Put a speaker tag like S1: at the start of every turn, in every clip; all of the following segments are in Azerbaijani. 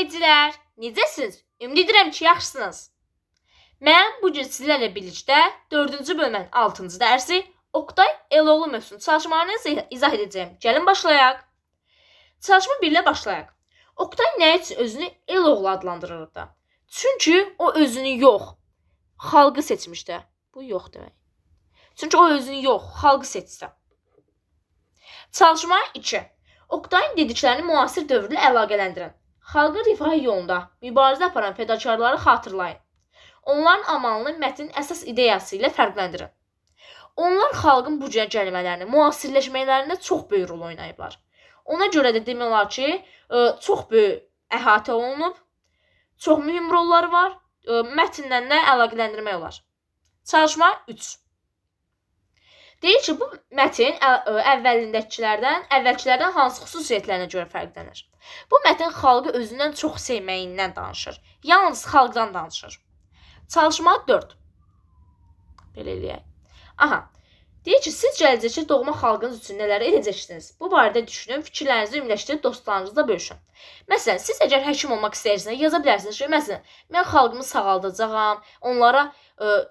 S1: izləyicilər, necəsiniz? Ümid edirəm ki, yaxşısınız. Mən bu gün sizlərlə birlikdə 4-cü bölmənin 6-cı dərsi Oqtay Eloğlu mövzusunu çalışmalarını izah edəcəyim. Gəlin başlayaq. Çalışma 1 ilə başlayaq. Oqtay nə üçün özünü Eloğlu adlandırırdı? Çünki o özünü yox, xalqı seçmişdi. Bu yox demək. Çünki o özünü yox, xalqı seçdi. Çalışma 2. Oqtayın dediklərini müasir dövrlə əlaqələndirin. Xalqın rifahı yolunda mübarizə aparan fədakarları xatırlayın. Onların amalını mətnin əsas ideyası ilə fərqləndirin. Onlar xalqın bu cür gəlmələrini, müasirləşmələrində çox böyük rol oynayıblar. Ona görə də demək olar ki, çox böyük əhatə olunub, çox mühüm rolları var, mətndən də əlaqələndirmək olar. Çalışma 3. Deyir ki, bu mətin əvvəlkilərdən hansı xüsusiyyətlərinə görə fərqlənir? Bu mətin xalqı özündən çox sevməyindən danışır. Yalnız xalqdan danışır. Çalışma 4. Belə eləyək. Deyir ki, siz gələcəkdə doğma xalqınız üçün nələr edəcəksiniz? Bu barədə düşünün, fikirlərinizi ümumiləşdirib dostlarınızla bölüşün. Məsələn, siz əgər həkim olmaq istəyirsiniz, yaza bilərsiniz ki, məsələn, mən xalqımı sağaldacağam, onlara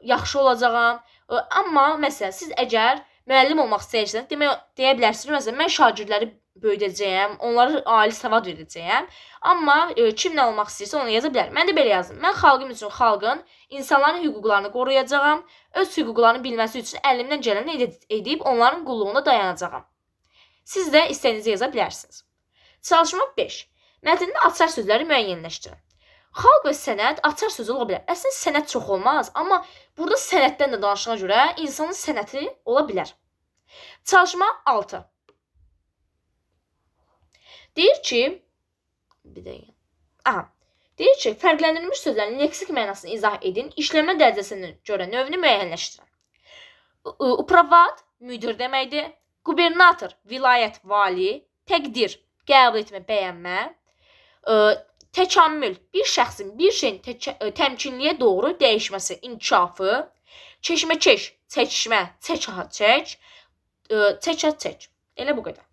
S1: yaxşı olacağam. Amma məsələn, siz əgər müəllim olmaq istəyirsiniz, deyə bilərsiniz, məsələn, mən şagirdləri böyüdəcəyəm, onlara ali savad verəcəyəm. Amma kimlə olmaq istəyirsə onu yaza bilər. Mən də belə yazdım. Mən xalqım üçün xalqın, insanların hüquqlarını qoruyacağam, öz hüquqlarını bilməsi üçün əlimdən gələni edib onların qulluğunda dayanacağam. Siz də istədiyinizi yaza bilərsiniz. Çalışma 5. Mətndə açar sözləri müəyyənləşdirin. Xalq və sənət açar sözü ola bilər. Əslində sənət çox olmaz, amma burada sənətdən də danışına görə insanın sənəti ola bilər. Çalışma 6. Deyir ki, deyir ki, fərqləndirilmiş sözlərin leksik mənasını izah edin, işləmə dərəcəsinə görə növünü müəyyənləşdirin. Upravad müdir deməkdir. Qubernator vilayət vali, təqdir qəbul etmə, bəyənmə, təkamül bir şəxsin bir şeyin təmkinliyə doğru dəyişməsi, inkişafı, keşməkeş, çəkişmə, çək, çək. Elə bu qədər.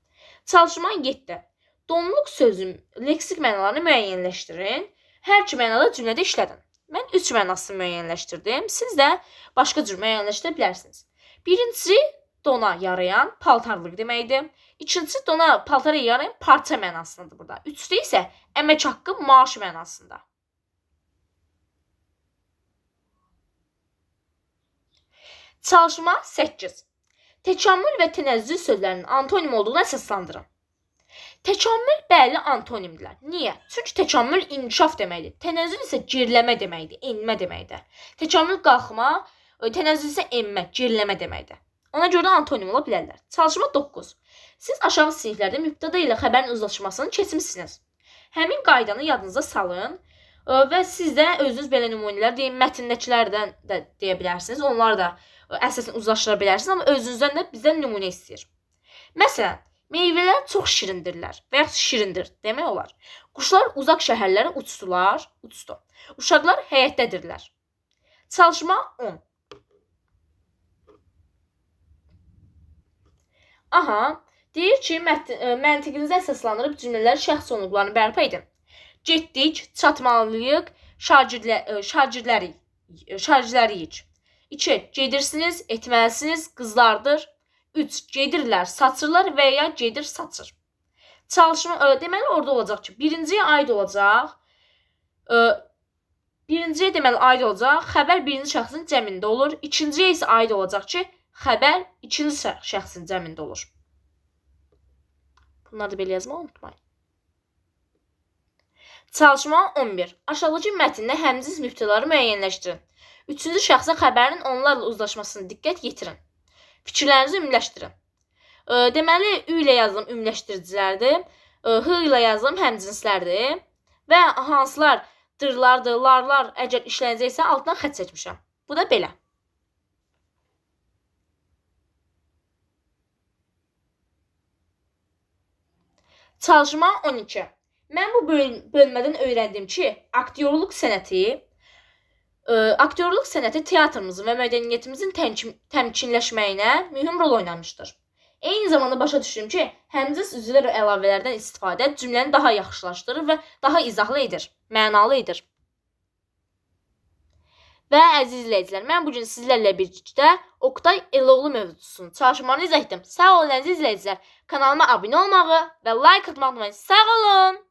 S1: Çalışma 7. Donluq sözün leksik mənalarını müəyyənləşdirin. Hər iki mənada cümlədə işlədin. Mən 3 mənasını müəyyənləşdirdim. Siz də başqa cür müəyyənləşdirə bilərsiniz. Birincisi, dona yarayan paltarlıq deməkdir. İkincisi, dona paltara yarayan parça mənasındadır burada. Üçüncü isə əmək haqqı maaş mənasında. Çalışma 8. Təkamül və tənəzzül sözlərinin antonim olduğunu əsaslandırın. Təkamül bəli antonimdirlər. Niyə? Çünki təkamül inkişaf deməkdir. Tənəzzül isə geriləmə deməkdir, enmə deməkdir. Təkamül qalxma, tənəzzül isə enmə, geriləmə deməkdir. Ona görə antonim ola bilərlər. Çalışma 9. Siz aşağı siniflərdə mübtəda ilə xəbərin uzlaşmasını keçmişsiniz. Həmin qaydanı yadınıza salın və siz də özünüz belə nümunələr deyin, mətndəkilərdən də deyə bilərsiniz. Onları da əsasən uzlaşdıra bilərsiniz, amma özünüzdən də bizdən nümunə istəyir. Məsələn, meyvələr çox şirindirlər və yaxud şirindir demək olar. Quşlar uzaq şəhərlərə uçdu. Uşaqlar həyətdədirlər. Çalışma 10. Deyir ki, məntiqinizi əsaslandırıb cümlələri şəxs onluqlarını bərpa edin. Getdik, çatmalıyıq, şagirdləriyik. 2. Gedirsiniz, etməlisiniz, qızlardır. 3. Gedirlər, saçırlar və ya gedir, saçır. Çalışma, deməli orada olacaq ki, birinciyə aid olacaq, xəbər birinci şəxsin cəmində olur. İkinciyə isə aid olacaq ki, xəbər ikinci şəxsin cəmində olur. Bunları da belə yazmağı unutmayın. Çalışma 11. Aşağıdakı mətndə həmciz mübtədaları müəyyənləşdirin. Üçüncü şəxsə xəbərin onlarla uzlaşmasını diqqət yetirin. Fikirlərinizi ümumiləşdirin. Deməli, ü ilə yazılım ümumiləşdiricilərdir, h ilə yazılım həmcinslərdir və hansılar dırlardır, larlar əgər işlənəcəksə altdan xətt çəkmişəm. Bu da belə. Çalışma 12. Mən bu bölmədən öyrəndim ki, aktyorluq sənəti teatrımızın və mədəniyyətimizin təmkinləşməyinə mühüm rol oynamışdır. Eyni zamanda başa düşdüm ki, həmcins üzvlər və əlavələrdən istifadə cümləni daha yaxşılaşdırır və daha izahlı edir, mənalı edir. Və əziz izləyicilər, mən bugün sizlərlə birlikdə Oktay Eloğlu mövzusunu çalışmanı izah etdim. Sağ olun əziz izləyicilər, kanalıma abunə olmağı və like atmağı unutmayın. Sağ olun.